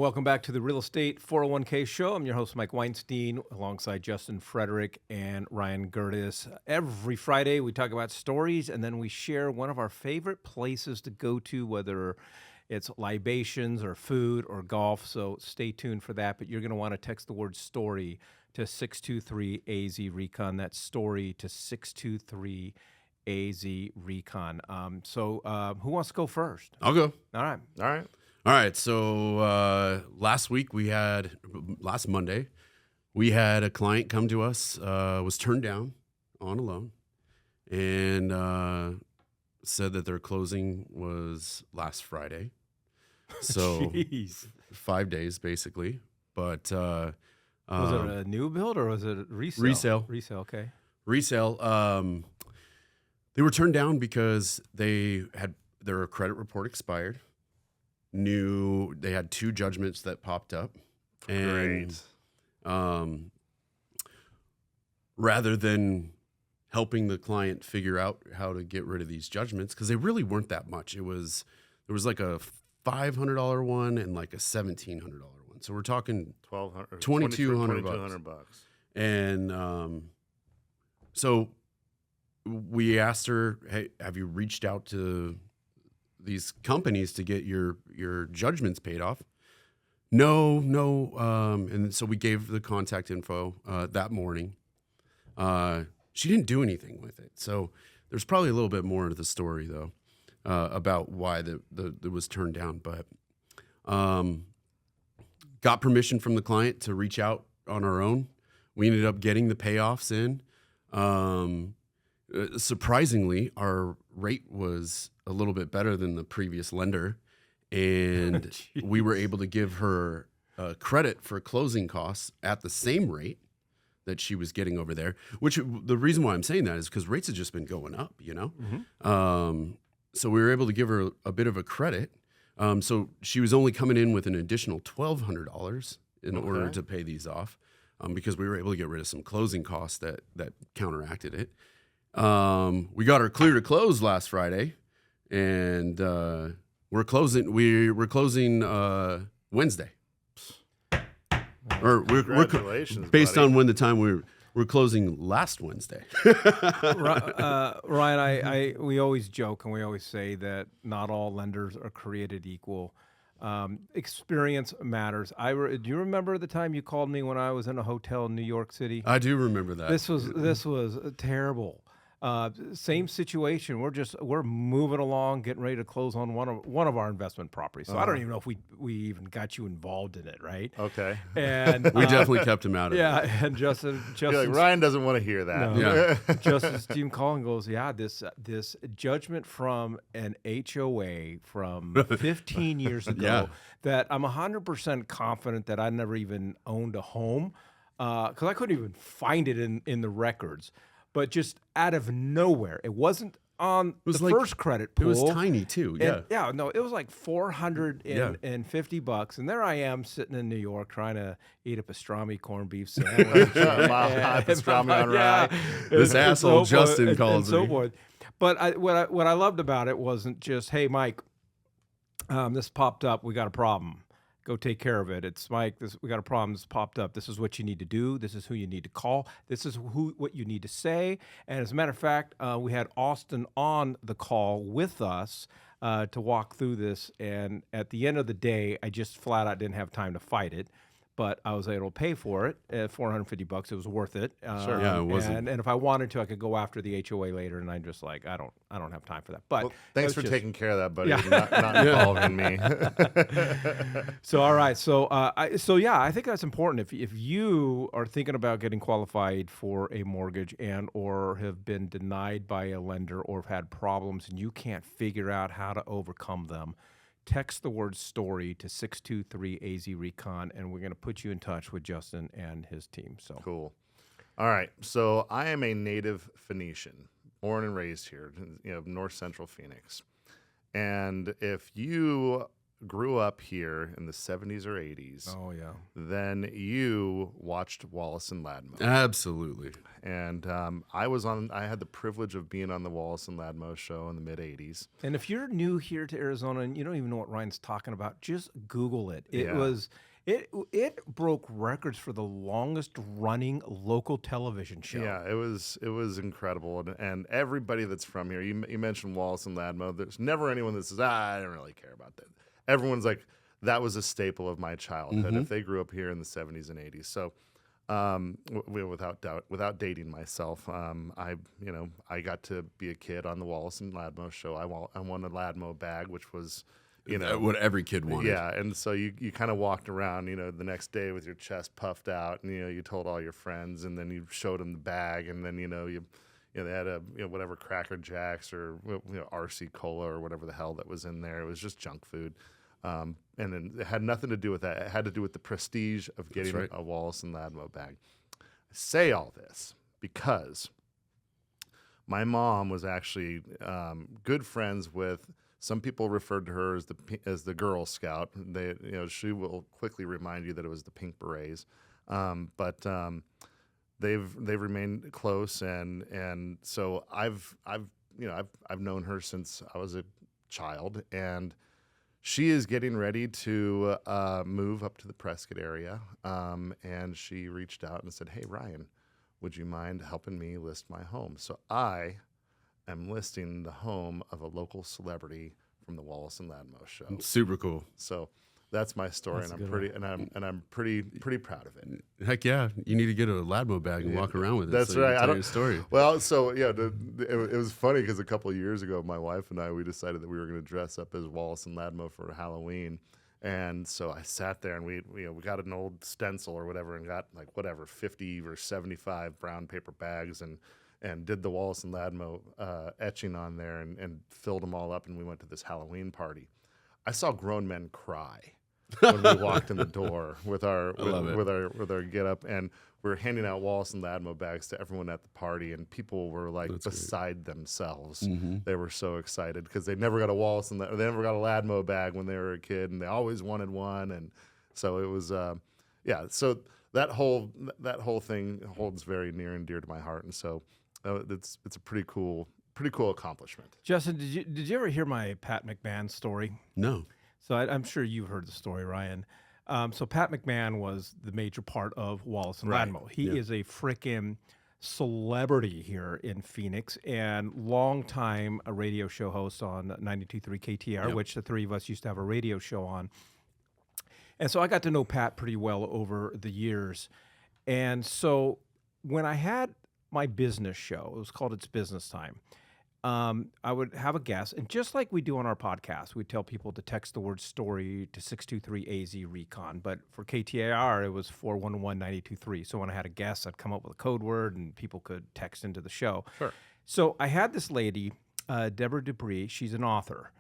welcome back to the Real Estate 401k Show. I'm your host, Mike Weinstein, alongside Justin Frederick and Ryan Gerdes. Every Friday, we talk about stories, and then we share one of our favorite places to go to, whether it's libations or food or golf. So stay tuned for that. But you're going to want to text the word story to 623-AZ-RECON. That's story to 623-AZ-RECON. Who wants to go first? I'll go. All right. All right, so last Monday, we had a client come to us, was turned down on a loan, and said that their closing was last Friday. So Jeez. 5 days, basically. But Was it a new build or was it a resale? Resale. Resale, okay. Resale. They were turned down because their credit report expired. They had 2 judgments that popped up, and rather than helping the client figure out how to get rid of these judgments, because they really weren't that much. There was like a $500 one and like a $1,700 one. So we're talking $2,200 bucks. And so we asked her, "Hey, have you reached out to these companies to get your judgments paid off?" No. And so we gave the contact info that morning. She didn't do anything with it. So there's probably a little bit more to the story, though, about why it was turned down. But got permission from the client to reach out on our own. We ended up getting the payoffs in. Surprisingly, our rate was a little bit better than the previous lender, and we were able to give her credit for closing costs at the same rate that she was getting over there, which the reason why I'm saying that is because rates have just been going up, Mm-hmm. So we were able to give her a bit of a credit. So she was only coming in with an additional $1,200 in order to pay these off, because we were able to get rid of some closing costs that counteracted it. We got her clear to close last Friday, and we're closing Wednesday. Or Congratulations, based buddy. on when the time we're closing last Wednesday. Ryan, we always joke and we always say that not all lenders are created equal. Experience matters. Do you remember the time you called me when I was in a hotel in New York City? I do remember that. This was terrible. Same situation. We're moving along, getting ready to close on one of our investment properties. So I don't even know if we even got you involved in it, right? Okay. And we definitely kept him out of it. Yeah, and Justin, You're like, Ryan doesn't want to hear that. No. Yeah. Justice Steve Collin goes, yeah, this judgment from an HOA from 15 years ago that I'm 100% confident that I never even owned a home, because I couldn't even find it in the records. But just out of nowhere, it wasn't on first credit pool. It was tiny too. Yeah. It was like $450, and there I am sitting in New York trying to eat a pastrami corned beef sandwich. Pastrami on rye. This asshole Justin calls and so me. forth. But what I loved about it wasn't just, hey, Mike, this popped up. We got a problem. Go take care of it. It's Mike. We got a problem. This popped up. This is what you need to do. This is who you need to call. This is what you need to say. And as a matter of fact, we had Austin on the call with us to walk through this. And at the end of the day, I just flat out didn't have time to fight it. But I was able to pay for it at $450. It was worth it. Sure. Yeah, it wasn't. And if I wanted to, I could go after the HOA later. And I'm just like, I don't have time for that. But thanks for taking care of that, buddy. Yeah. Not involving me. So all right. So I think that's important. If you are thinking about getting qualified for a mortgage and or have been denied by a lender or have had problems and you can't figure out how to overcome them, text the word story to 623-AZ-RECON, and we're going to put you in touch with Justin and his team. So Cool. All right. So I am a native Phoenician, born and raised here, north central Phoenix. And if you grew up here in the 70s or 80s, Oh yeah. then you watched Wallace and Ladmo. Absolutely. And I had the privilege of being on the Wallace and Ladmo show in the mid 80s. And if you're new here to Arizona and you don't even know what Ryan's talking about, just Google it. It broke records for the longest running local television show. Yeah, it was incredible. And everybody that's from here, you mentioned Wallace and Ladmo. There's never anyone that says, I don't really care about that. Everyone's like, that was a staple of my childhood if they grew up here in the 70s and 80s. So without doubt, without dating myself, I got to be a kid on the Wallace and Ladmo show. I won a Ladmo bag, which was, what every kid wanted. yeah. And so you kind of walked around, the next day with your chest puffed out, and you told all your friends, and then you showed them the bag, and then they had a whatever Cracker Jacks or RC Cola or whatever the hell that was in there. It was just junk food. And then it had nothing to do with that. It had to do with the prestige of getting a Wallace and Ladmo bag. I say all this because my mom was actually good friends with, some people referred to her as the Girl Scout. She will quickly remind you that it was the Pink Berets. But they've remained close, and so I've known her since I was a child, and she is getting ready to move up to the Prescott area, and she reached out and said, "Hey, Ryan, would you mind helping me list my home?" So I am listing the home of a local celebrity from the Wallace and Ladmo show. Super cool. So that's my story, That's a and I'm good pretty I'm pretty proud of it. Heck yeah. You need to get a Ladmo bag and walk around with it. That's so you right. can I tell don't- your story. Well, so yeah, it was funny because a couple of years ago, my wife and I, we decided that we were going to dress up as Wallace and Ladmo for Halloween. And so I sat there, and we got an old stencil or whatever, and got 50 or 75 brown paper bags, and did the Wallace and Ladmo etching on there, and filled them all up, and we went to this Halloween party. I saw grown men cry when we walked in the door with our get up, and we were handing out Wallace and Ladmo bags to everyone at the party, and people were beside themselves. They were so excited because they never got a Wallace and they never got a Ladmo bag when they were a kid, and they always wanted one, and so it was So that whole thing holds very near and dear to my heart, and so it's a pretty cool accomplishment. Justin, did you ever hear my Pat McMahon story? No. So I'm sure you've heard the story, Ryan. So Pat McMahon was the major part of Wallace and Right. Ladmo. He is a frickin' celebrity here in Phoenix, and longtime a radio show host on 92.3 KTR, which the three of us used to have a radio show on. And so I got to know Pat pretty well over the years. And so when I had my business show, it was called It's Business Time. I would have a guest, and just like we do on our podcast, we tell people to text the word story to 623-AZ Recon. But for KTAR, it was 411-923. So when I had a guest, I'd come up with a code word, and people could text into the show. Sure. So I had this lady, Deborah Dupree. She's an author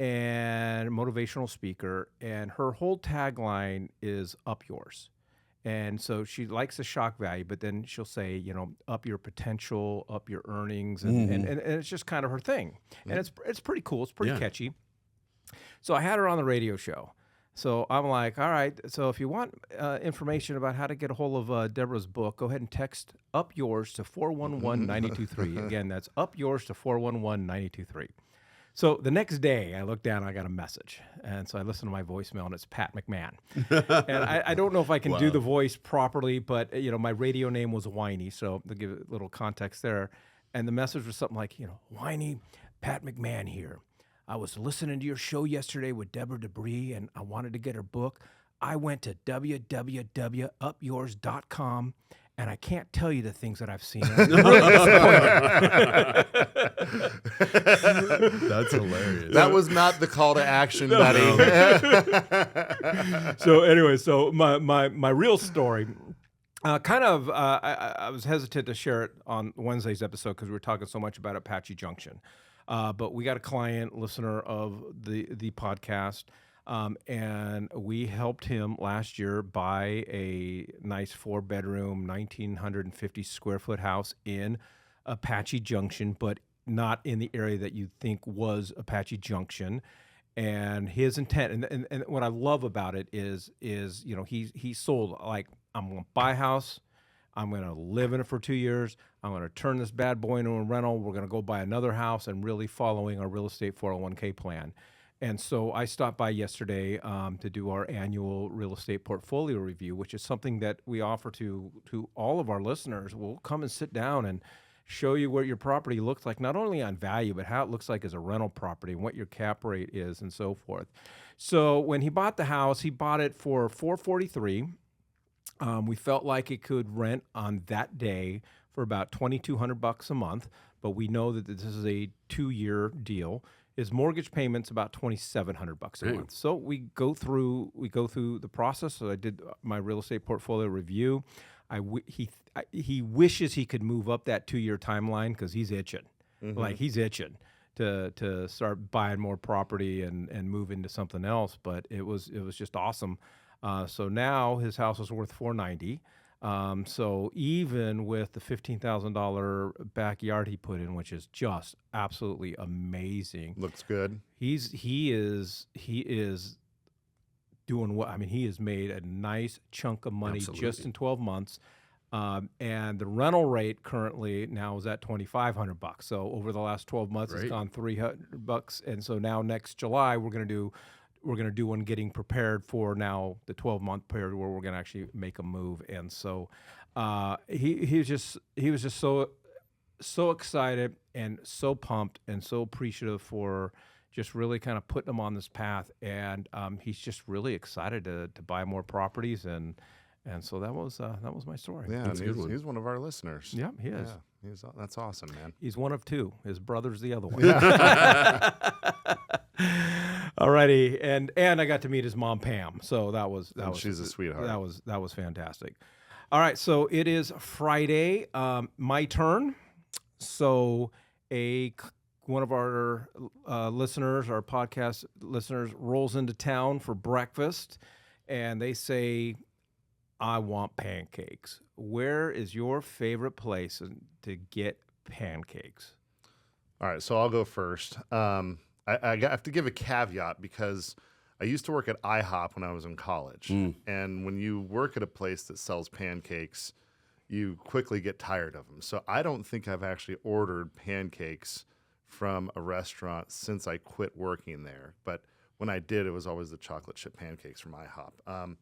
and motivational speaker, and her whole tagline is "Up Yours." And so she likes the shock value, but then she'll say, up your potential, up your earnings, and it's just kind of her thing. And it's pretty cool. It's pretty catchy. So I had her on the radio show. So I'm like, all right, so if you want information about how to get a hold of Deborah's book, go ahead and text "Up Yours" to 411-923. Again, that's "Up Yours" to 411-923. So the next day, I looked down, and I got a message. And so I listened to my voicemail, and it's Pat McMahon. And I don't know if I can do the voice properly, but, my radio name was Whiny, so to give a little context there. And the message was something like, "Whiny, Pat McMahon here. I was listening to your show yesterday with Deborah Dupree, and I wanted to get her book. I went to www.upyours.com, and I can't tell you the things that I've seen. I'm really disappointed." That's hilarious. That was not the call to action, buddy. So anyway, so my real story, I was hesitant to share it on Wednesday's episode because we were talking so much about Apache Junction. But we got a client, listener of the podcast, and we helped him last year buy a nice 4-bedroom, 1,950 square foot house in Apache Junction, but not in the area that you think was Apache Junction. And his intent, and what I love about it is he sold like, I'm going to buy a house, I'm going to live in it for 2 years, I'm going to turn this bad boy into a rental, we're going to go buy another house, and really following our real estate 401k plan. And so I stopped by yesterday to do our annual real estate portfolio review, which is something that we offer to all of our listeners. We'll come and sit down and show you what your property looks like, not only on value, but how it looks like as a rental property and what your cap rate is and so forth. So when he bought the house, he bought it for $443. We felt like it could rent on that day for about $2,200 a month, but we know that this is a 2-year deal. His mortgage payment's about $2,700 a month. So we go through the process. So I did my real estate portfolio review. He wishes he could move up that 2-year timeline because he's itching. Like he's itching to start buying more property and move into something else. But it was just awesome. So now his house is worth $490. So even with the $15,000 backyard he put in, which is just absolutely amazing, Looks good. he is doing what, I mean, he has made a nice chunk of money just in 12 months. And the rental rate currently now is at $2,500. So over the last 12 months, it's gone $300. And so now next July, we're going to do one, getting prepared for now the 12-month period where we're going to actually make a move. And so he was just so excited and so pumped and so appreciative for just really kind of putting him on this path. And he's just really excited to buy more properties. And so that was my story. Yeah, and he's one of our listeners. Yeah, he is. Yeah, that's awesome, man. He's one of two. His brother's the other one. Alrighty, and I got to meet his mom, Pam. So that was she's a sweetheart. That was fantastic. All right, so it is Friday, my turn. So one of our listeners, our podcast listeners, rolls into town for breakfast, and they say, I want pancakes. Where is your favorite place to get pancakes? All right, so I'll go first. I have to give a caveat because I used to work at IHOP when I was in college. And when you work at a place that sells pancakes, you quickly get tired of them. So I don't think I've actually ordered pancakes from a restaurant since I quit working there. But when I did, it was always the chocolate chip pancakes from IHOP.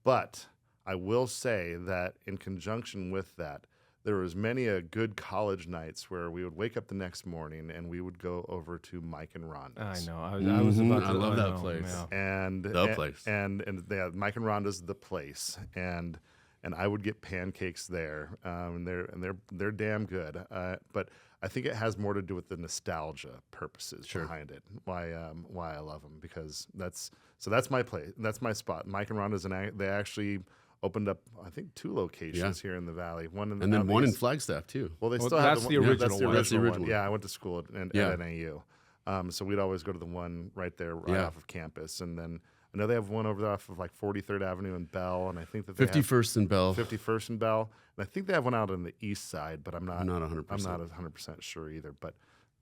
But I will say that in conjunction with that, there was many a good college nights where we would wake up the next morning and we would go over to Mike and Rhonda's. I know. I was about to. I love that place. Yeah. And Mike and Rhonda's the place. And I would get pancakes there. And they're damn good. But I think it has more to do with the nostalgia purposes behind it. Why I love them, because that's my place. That's my spot. Mike and Rhonda's, and they actually opened up, I think, 2 locations here in the Valley. One in Flagstaff too. Well, they still have that's the original. That's the original one. one. Yeah, I went to school at NAU, so we'd always go to the one right there, off of campus. And then I know they have one over there off of like 43rd Avenue in Bell, and I think that they 51st and Bell. 51st and Bell, and I think they have one out on the east side, but I'm not 100%. I'm not 100% sure either. But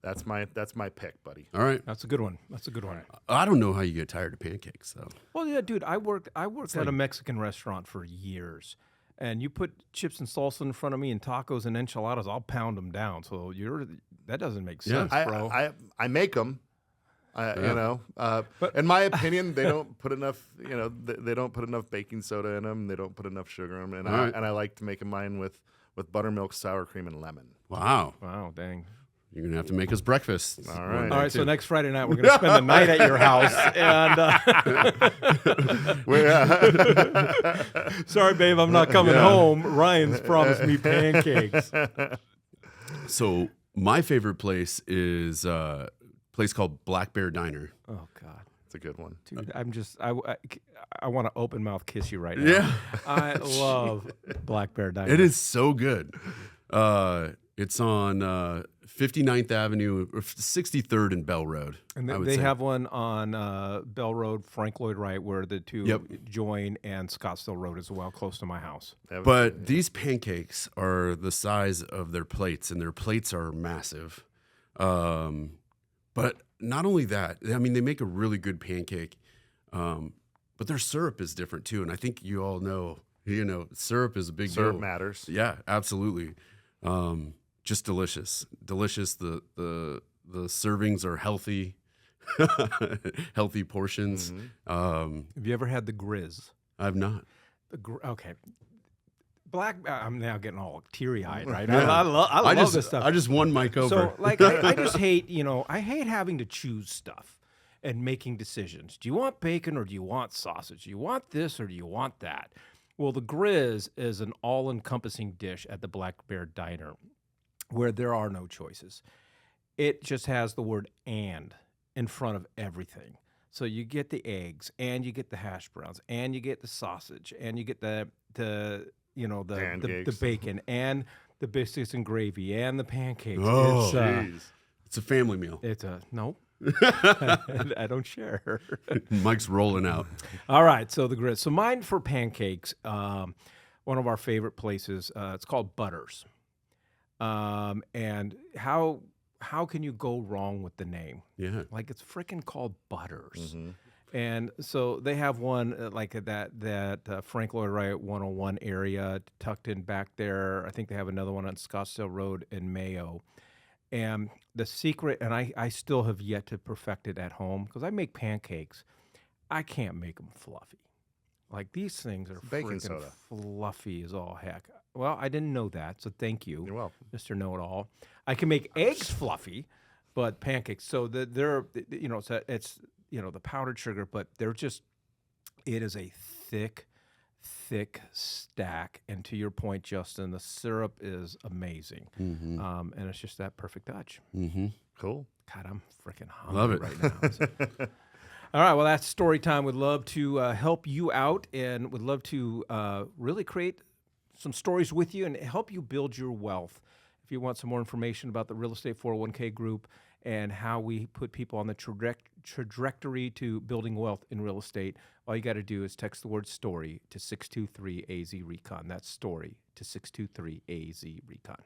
that's my pick, buddy. All right. That's a good one. I don't know how you get tired of pancakes though. Well, yeah, dude, I worked at a Mexican restaurant for years, and you put chips and salsa in front of me and tacos and enchiladas, I'll pound them down. So that doesn't make sense, bro. I make them. But in my opinion, they don't put enough. They don't put enough baking soda in them. They don't put enough sugar in them. And I like to make mine with buttermilk, sour cream, and lemon. Wow. Dang. You're going to have to make us breakfast. All right. All right, so next Friday night, we're going to spend the night at your house. And sorry, babe, I'm not coming home. Ryan's promised me pancakes. So my favorite place is a place called Black Bear Diner. Oh, God. It's a good one. Dude, I want to open mouth kiss you right now. Yeah. I love Black Bear Diner. It is so good. It's on 59th Avenue, or 63rd and Bell Road. And they have one on Bell Road, Frank Lloyd Wright, where the two join, and Scottsdale Road as well, close to my house. But these pancakes are the size of their plates, and their plates are massive. But not only that, I mean, they make a really good pancake, but their syrup is different too. And I think you all know, syrup is a big Syrup deal. matters. Yeah, absolutely. Just delicious. Delicious. The servings are healthy, healthy portions. Have you ever had the Grizz? I've not. Okay. I'm now getting all teary-eyed, right? Yeah. I love this stuff. I just won Mike over. So, like, I just hate, I hate having to choose stuff and making decisions. Do you want bacon or do you want sausage? Do you want this or do you want that? Well, the Grizz is an all-encompassing dish at the Black Bear Diner where there are no choices. It just has the word "and" in front of everything. So you get the eggs, and you get the hash browns, and you get the sausage, and you get the bacon, and the biscuits and gravy, and the pancakes. Oh, Jeez. it's a family meal. It's a no. I don't share. Mike's rolling out. All right, so the Grizz. So mine for pancakes, one of our favorite places. It's called Butters. And how can you go wrong with the name? Yeah. Like, it's freaking called Butters. Mm-hmm. And so they have one like at that Frank Lloyd Wright 101 area tucked in back there. I think they have another one on Scottsdale Road in Mayo. And the secret, and I still have yet to perfect it at home because I make pancakes. I can't make them fluffy. Like, these things are Baking freaking soda. fluffy as all heck. Well, I didn't know that, so thank you. You're welcome. Mr. Know-It-All. I can make eggs fluffy, but pancakes. So they're it's the powdered sugar, but it is a thick stack. And to your point, Justin, the syrup is amazing, and it's just that perfect touch. Mm-hmm. Cool. God, I'm freaking hungry Love it. right now. So. All right, well, that's story time. Would love to help you out, and would love to really create some stories with you and help you build your wealth. If you want some more information about the Real Estate 401k group and how we put people on the trajectory to building wealth in real estate, all you got to do is text the word STORY to 623-AZ-RECON. That's STORY to 623-AZ-RECON.